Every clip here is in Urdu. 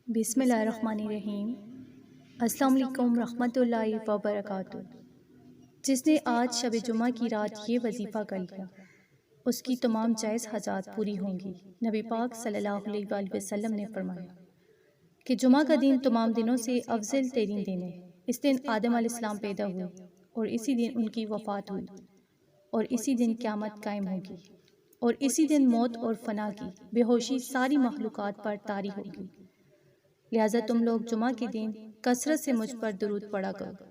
بسم اللہ الرحمن الرحیم۔ السلام علیکم رحمۃ اللہ وبرکاتہ۔ جس نے آج شب جمعہ کی رات یہ وظیفہ کر لیا اس کی تمام جائز حاجات پوری ہوں گی۔ نبی پاک صلی اللہ علیہ وآلہ وسلم نے فرمایا کہ جمعہ کا دن تمام دنوں سے افضل ترین دن ہے۔ اس دن آدم علیہ السلام پیدا ہوئے اور اسی دن ان کی وفات ہوئی اور اسی دن قیامت قائم ہوگی اور اسی دن موت اور فنا کی بے ہوشی ساری مخلوقات پر طاری ہوگی۔ لہٰذا تم لوگ جمعہ کے دن کثرت سے مجھ پر درود پڑھا کرو،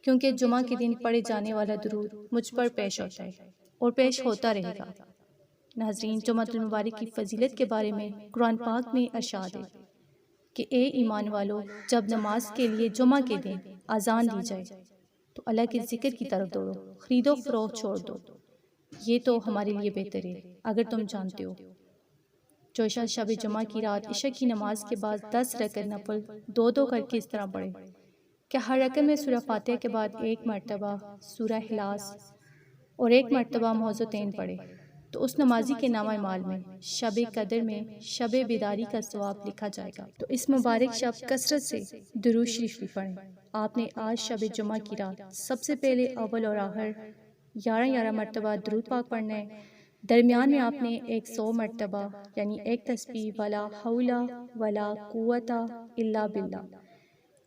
کیونکہ جمعہ کے دن پڑھے جانے والا درود مجھ پر پیش ہوتا ہے اور پیش ہوتا رہے گا۔ ناظرین، جمعہ المبارک کی فضیلت کے بارے میں قرآن پاک میں ارشاد ہے کہ اے ایمان والو، جب نماز کے لیے جمعہ کے دن اذان دی جائے تو اللہ کے ذکر کی طرف دوڑو، خرید و فروخت چھوڑ دو، یہ تو ہمارے لیے بہتر ہے اگر تم جانتے ہو۔ جو شخص شب جمعہ کی رات عشاء کی نماز کے بعد 10 رکعت نفل دو کر کے اس طرح پڑھے کہ ہر رکعت میں سورہ فاتحہ کے بعد ایک مرتبہ سورہ اخلاص اور ایک مرتبہ معوذتین پڑھے تو اس نمازی کے نامہ اعمال میں شب قدر میں شب بیداری کا ثواب لکھا جائے گا۔ تو اس مبارک شب کثرت سے درود شریف بھی پڑھیں۔ آپ نے آج شب جمعہ کی رات سب سے پہلے اول اور آخر 11 مرتبہ درود پاک پڑھنا ہے۔ درمیان میں آپ نے 100 مرتبہ یعنی ایک تسبیح ولا حول ولا قوت الا باللہ،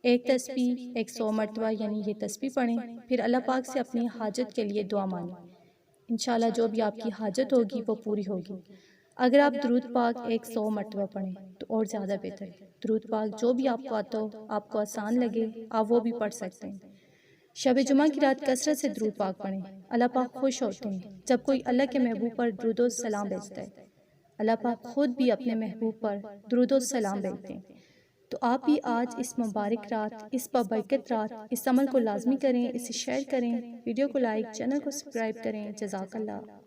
ایک تسبیح 100 مرتبہ یعنی یہ تسبیح پڑھیں۔ پھر اللہ پاک سے اپنی حاجت کے لیے دعا مانگیں، انشاءاللہ جو بھی آپ کی حاجت ہوگی وہ پوری ہوگی۔ اگر آپ درود پاک 100 مرتبہ پڑھیں تو اور زیادہ بہتر ہے۔ درود پاک جو بھی آپ کو آتا ہو، آپ کو آسان لگے، آپ وہ بھی پڑھ سکتے ہیں۔ شب جمعہ کی رات کثرت سے درود پاک پڑھیں۔ اللہ پاک خوش ہوتے ہیں جب کوئی اللہ کے محبوب پر درود و سلام بھیجتا ہے۔ اللہ پاک خود بھی اپنے محبوب پر درود و سلام بھیجتے ہیں۔ تو آپ بھی آج اس مبارک رات، اس بابرکت رات، اس عمل کو لازمی کریں، اسے شیئر کریں، ویڈیو کو لائک، چینل کو سبسکرائب کریں۔ جزاک اللہ۔